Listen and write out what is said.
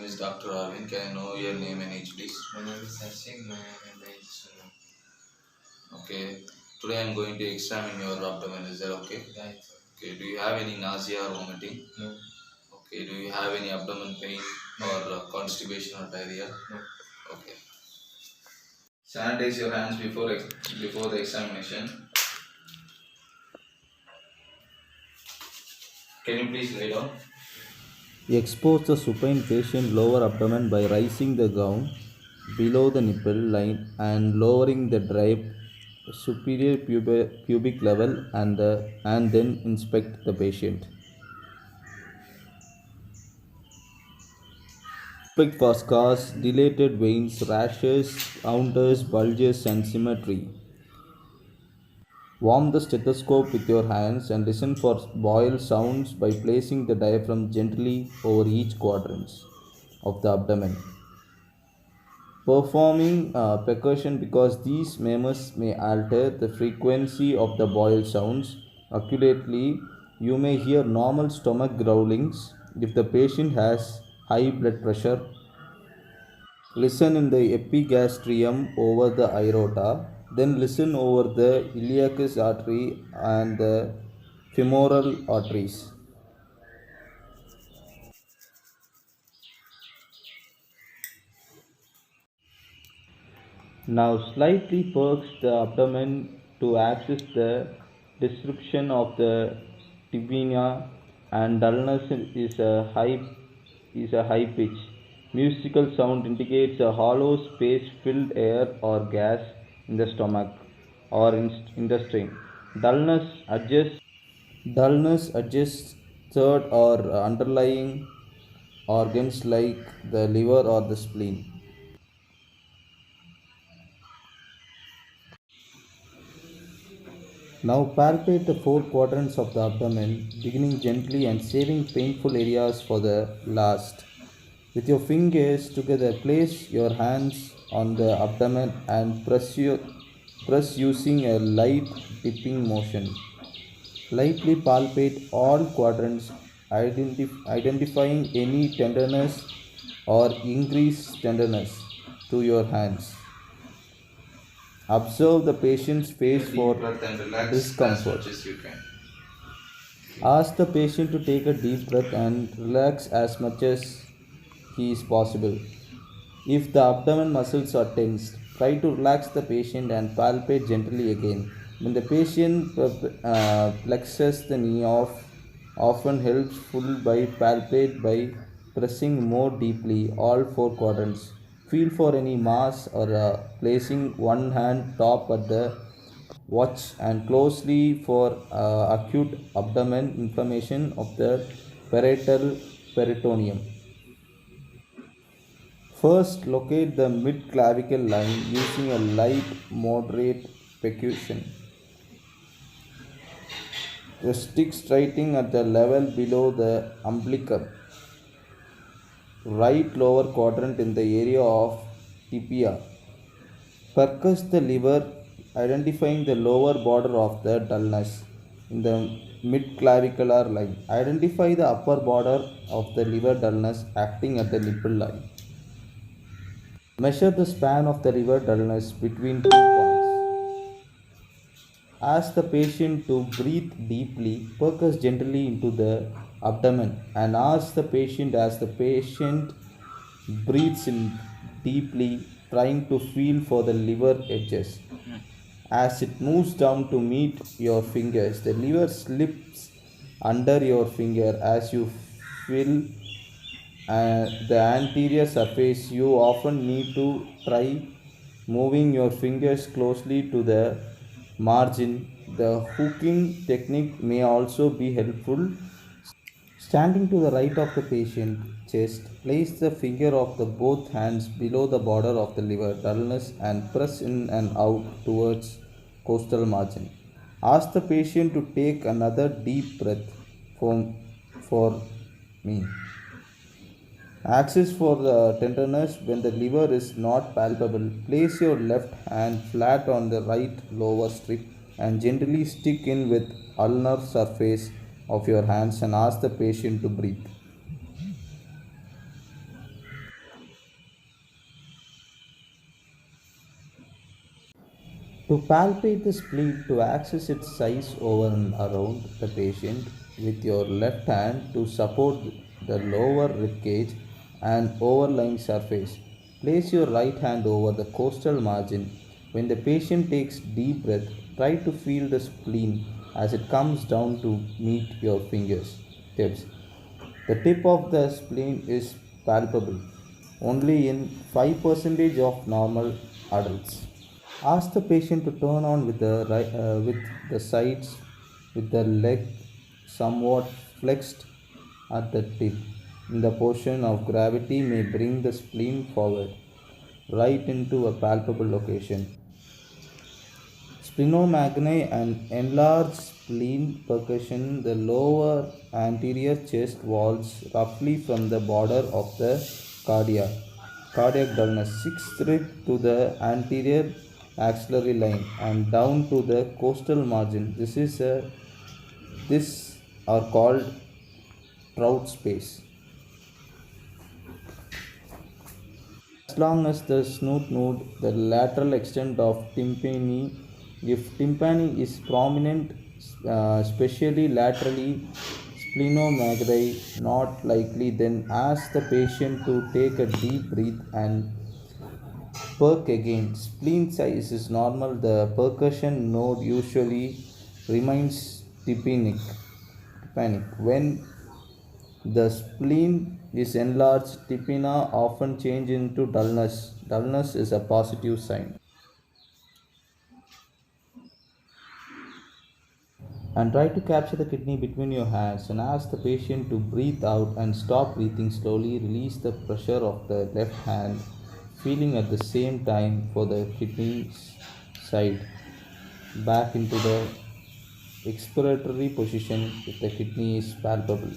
name is Dr. Arvind. Can I know your name and age, please? My name is Sarshik. My age is Okay. Today I'm going to examine your abdomen. Is that okay? yeah, it's Okay. Do you have any nausea or vomiting? no, Okay. Do you have any abdomen pain or constipation or diarrhea? no. Okay. Sanitize your hands before the examination. Can you please lay down? Expose the supine patient lower abdomen by raising the gown below the nipple line and lowering the drape superior pubic level and then inspect the patient. Inspect for scars, dilated veins, rashes, counters, bulges, and symmetry. Warm the stethoscope with your hands and listen for boil sounds by placing the diaphragm gently over each quadrant of the abdomen. Performing percussion because these murmurs may alter the frequency of the boil sounds. Accurately, you may hear normal stomach growlings if the patient has high blood pressure. Listen in the epigastrium over the aorta, then listen over the iliacus artery and the femoral arteries. Now slightly perks the abdomen to access the description of the tibia and dullness is a high pitch. Musical sound indicates a hollow space filled air or gas in the stomach or in the string. Dullness adjusts third or underlying organs like the liver or the spleen. Now palpate the four quadrants of the abdomen, beginning gently and saving painful areas for the last. With your fingers together, place your hands on the abdomen and press using a light dipping motion. Lightly palpate all quadrants, identifying any tenderness or increased tenderness to your hands. Observe the patient's face Take a for deep breath and relax as discomfort. much as you can. Ask the patient to take a deep breath and relax as much as he is possible. If the abdomen muscles are tensed, try to relax the patient and palpate gently again. When the patient flexes the knee off, often helps full by palpate by pressing more deeply all four quadrants. Feel for any mass or placing one hand top at the watch and closely for acute abdomen inflammation of the parietal peritoneum. First, locate the mid-clavicle line using a light moderate percussion. The stick striking at the level below the umbilicum, right lower quadrant in the area of tibia. Percuss the liver, identifying the lower border of the dullness in the mid-clavicular line. Identify the upper border of the liver dullness acting at the nipple line. Measure the span of the liver dullness between 2 points. Ask the patient to breathe deeply, percuss gently into the abdomen, and ask the patient as the patient breathes in deeply, trying to feel for the liver edges. As it moves down to meet your fingers, the liver slips under your finger as you feel the anterior surface. You often need to try moving your fingers closely to the margin. The hooking technique may also be helpful. Standing to the right of the patient chest, place the finger of the both hands below the border of the liver dullness and press in and out towards costal margin. Ask the patient to take another deep breath for me. Axis for the tenderness when the liver is not palpable. Place your left hand flat on the right lower strip and gently stick in with ulnar surface of your hands and ask the patient to breathe. To palpate the spleen, to access its size over and around the patient with your left hand to support the lower ribcage and overlying surface. Place your right hand over the costal margin. When the patient takes deep breath, try to feel the spleen as it comes down to meet your fingers tips. The tip of the spleen is palpable only in 5% of normal adults. Ask the patient to turn on with the sides with the leg somewhat flexed at the tip. The portion of gravity may bring the spleen forward, right into a palpable location. Splenomegaly and enlarged spleen percussion the lower anterior chest walls roughly from the border of the cardia. Cardiac dullness, sixth rib to the anterior axillary line and down to the costal margin. This are called trout space. As long as the snout node, the lateral extent of tympani, if tympani is prominent, especially laterally, splenomegaly not likely, then ask the patient to take a deep breath and perk again. Spleen size is normal. The percussion node usually remains tympanic. When the spleen is enlarged, tympana often change into dullness. Dullness is a positive sign. And try to capture the kidney between your hands and ask the patient to breathe out and stop breathing slowly. Release the pressure of the left hand, feeling at the same time for the kidney side back into the expiratory position if the kidney is palpable.